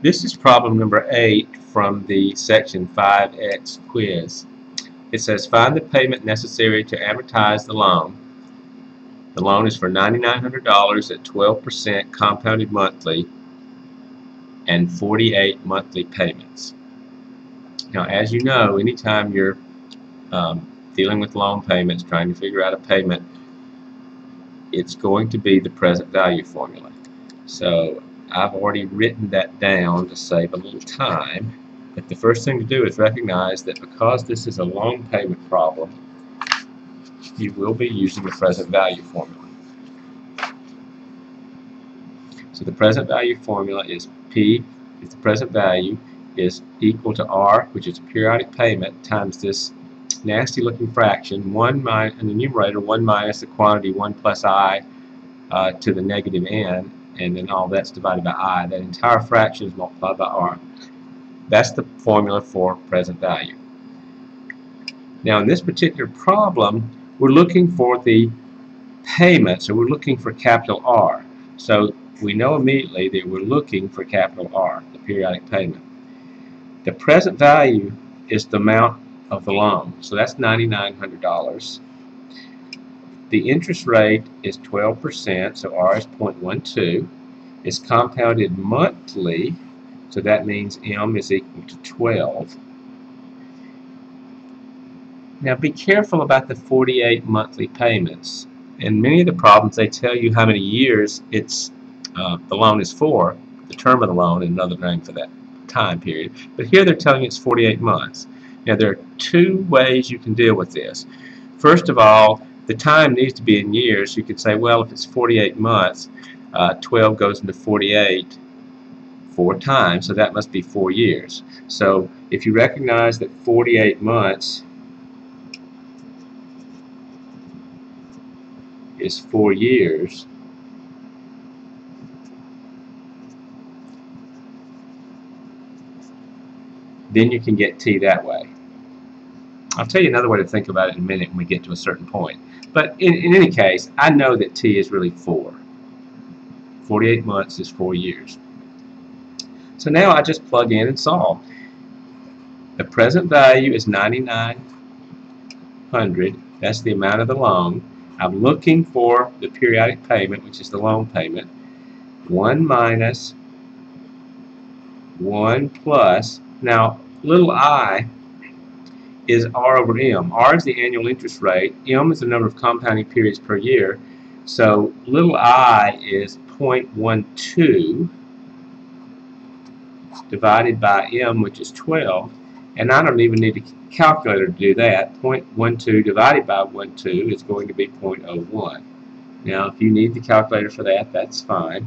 This is problem number 8 from the section 5X quiz. It says find the payment necessary to amortize the loan. The loan is for $9,900 at 12% compounded monthly and 48 monthly payments. Now, as you know, anytime you're dealing with loan payments, trying to figure out a payment, it's going to be the present value formula. So I've already written that down to save a little time, but the first thing to do is recognize that because this is a loan payment problem, you will be using the present value formula. So the present value formula is P, if the present value is equal to R, which is a periodic payment, times this nasty looking fraction, 1 minus, in the numerator, 1 minus the quantity 1 plus I to the negative n, and then all that's divided by I. That entire fraction is multiplied by R. That's the formula for present value. Now in this particular problem, we're looking for the payment, so we're looking for capital R. So we know immediately that we're looking for capital R, the periodic payment. The present value is the amount of the loan, so that's $9,900. The interest rate is 12%, so R is 0.12. It's compounded monthly, so that means M is equal to 12. Now be careful about the 48 monthly payments. In many of the problems, they tell you how many years the loan is for, the term of the loan, and another name for that time period. But here they're telling you it's 48 months. Now there are two ways you can deal with this. First of all, the time needs to be in years. You could say, well, if it's 48 months, 12 goes into 48 4 times, so that must be 4 years. So if you recognize that 48 months is 4 years, then you can get T that way. I'll tell you another way to think about it in a minute when we get to a certain point. But in any case, I know that T is really 4. 48 months is 4 years. So now I just plug in and solve. The present value is $9,900. That's the amount of the loan. I'm looking for the periodic payment, which is the loan payment. 1 minus 1 plus. Now, little I is R over M. R is the annual interest rate. M is the number of compounding periods per year. So little I is 0.12 divided by M, which is 12. And I don't even need a calculator to do that. 0.12 divided by 12 is going to be 0.01. Now, if you need the calculator for that, that's fine.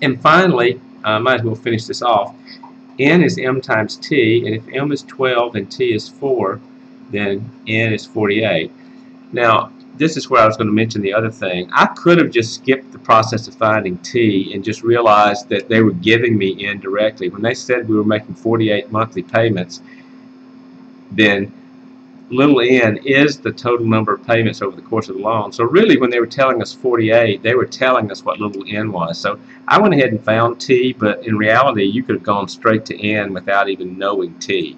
And finally, I might as well finish this off. N is M times T, and if M is 12 and T is 4, then N is 48. Now, this is where I was going to mention the other thing. I could have just skipped the process of finding T and just realized that they were giving me N directly. When they said we were making 48 monthly payments, then little n is the total number of payments over the course of the loan. So really, when they were telling us 48, they were telling us what little n was. So I went ahead and found T, but in reality, you could have gone straight to n without even knowing T.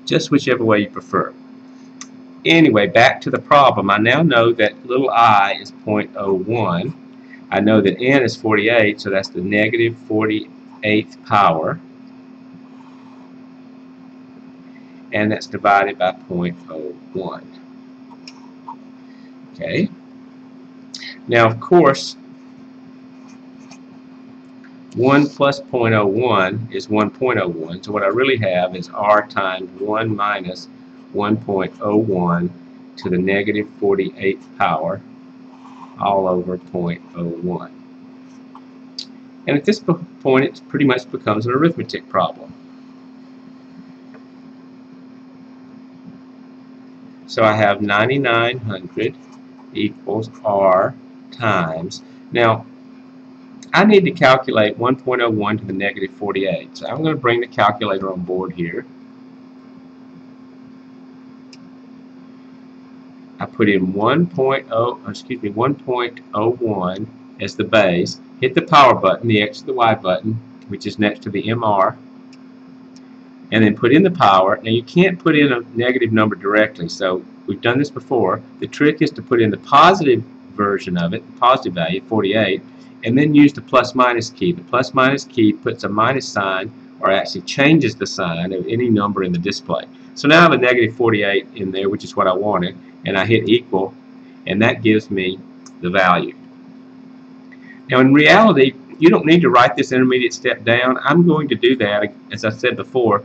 Just whichever way you prefer. Anyway, back to the problem. I now know that little I is 0.01. I know that n is 48, so that's the negative 48th power. And that's divided by 0.01. Okay. Now, of course, 1 plus 0.01 is 1.01. So what I really have is R times 1 minus 1.01 to the negative 48th power all over 0.01. And at this point, it pretty much becomes an arithmetic problem. So I have 9,900 equals R times. Now, I need to calculate 1.01 to the negative 48. So I'm going to bring the calculator on board here. I put in 1.01 as the base, hit the power button, the X to the Y button, which is next to the MR, and then put in the power. Now you can't put in a negative number directly, so we've done this before. The trick is to put in the positive version of it, positive value, 48, and then use the plus minus key. The plus minus key puts a minus sign, or actually changes the sign of any number in the display. So now I have a negative 48 in there, which is what I wanted, and I hit equal, and that gives me the value. Now in reality, you don't need to write this intermediate step down. I'm going to do that, as I said before,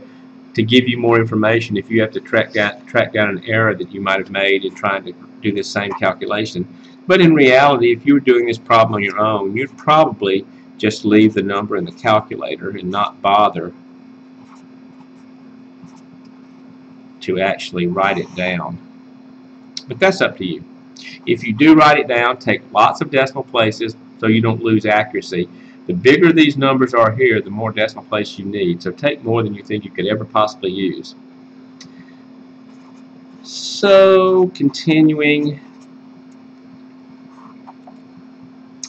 to give you more information if you have to track down an error that you might have made in trying to do this same calculation. But in reality, if you were doing this problem on your own, you'd probably just leave the number in the calculator and not bother to actually write it down. But that's up to you. If you do write it down, take lots of decimal places so you don't lose accuracy. The bigger these numbers are here, the more decimal places you need. So take more than you think you could ever possibly use. So continuing,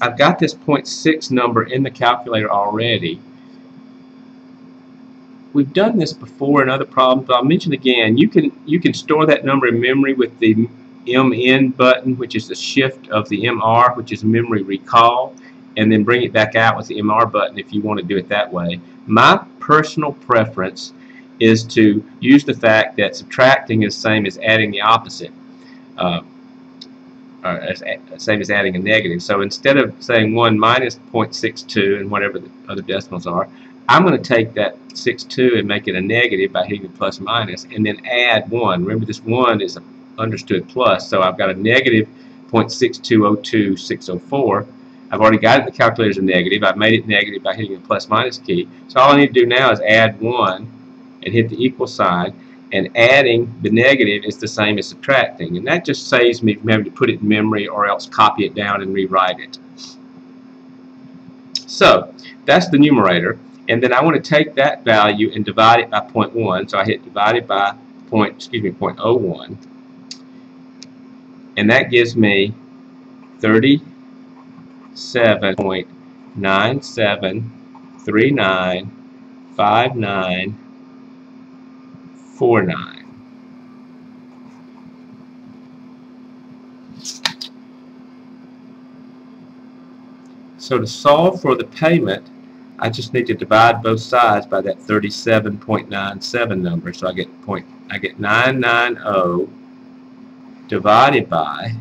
I've got this 0.6 number in the calculator already. We've done this before in other problems, but I'll mention again, you can store that number in memory with the MN button, which is the shift of the MR, which is memory recall, and then bring it back out with the MR button if you want to do it that way. My personal preference is to use the fact that subtracting is the same as adding the opposite, same as adding a negative. So instead of saying 1 minus 0.62 and whatever the other decimals are, I'm going to take that 62 and make it a negative by hitting the plus minus, and then add 1. Remember, this 1 is an understood plus, so I've got a negative 0.6202604. I've already got it in the calculator as a negative. I've made it negative by hitting the plus minus key. So all I need to do now is add 1 and hit the equal sign, and adding the negative is the same as subtracting, and that just saves me from having to put it in memory or else copy it down and rewrite it. So that's the numerator, and then I want to take that value and divide it by 0.1. So I hit divided by 0.01, and that gives me 37.97395949. So to solve for the payment, I just need to divide both sides by that 37.97 number. So I get 990 divided by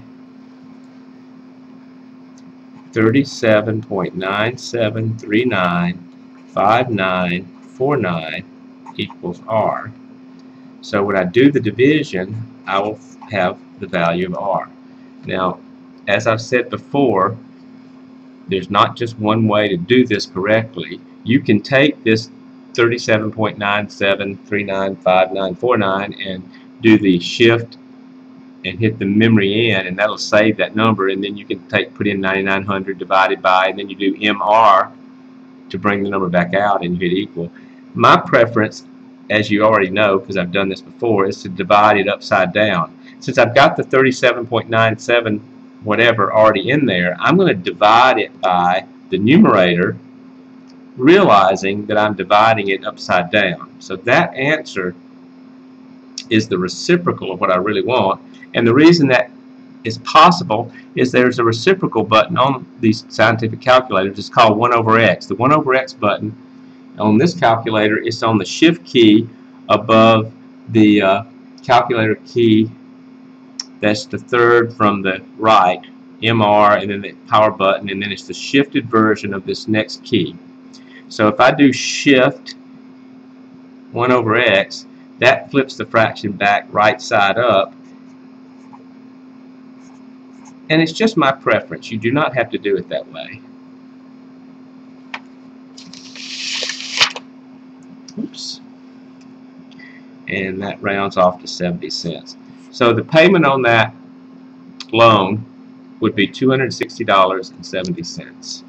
37.97395949 equals R. So when I do the division, I will have the value of R. Now, as I've said before, there's not just one way to do this correctly. You can take this 37.97395949 and do the shift and hit the memory in, and that'll save that number, and then you can put in 9900 divided by, and then you do MR to bring the number back out, and you hit equal. My preference, as you already know because I've done this before, is to divide it upside down. Since I've got the 37.97 whatever already in there, I'm going to divide it by the numerator, realizing that I'm dividing it upside down. So that answer is the reciprocal of what I really want, and the reason that is possible is there's a reciprocal button on these scientific calculators. It's called 1 over x. The 1 over x button on this calculator is on the shift key above the calculator key. That's the third from the right, MR, and then the power button, and then it's the shifted version of this next key. So if I do shift 1 over x, that flips the fraction back right side up, and it's just my preference. You do not have to do it that way. Oops. And that rounds off to 70 cents. So the payment on that loan would be $260.70.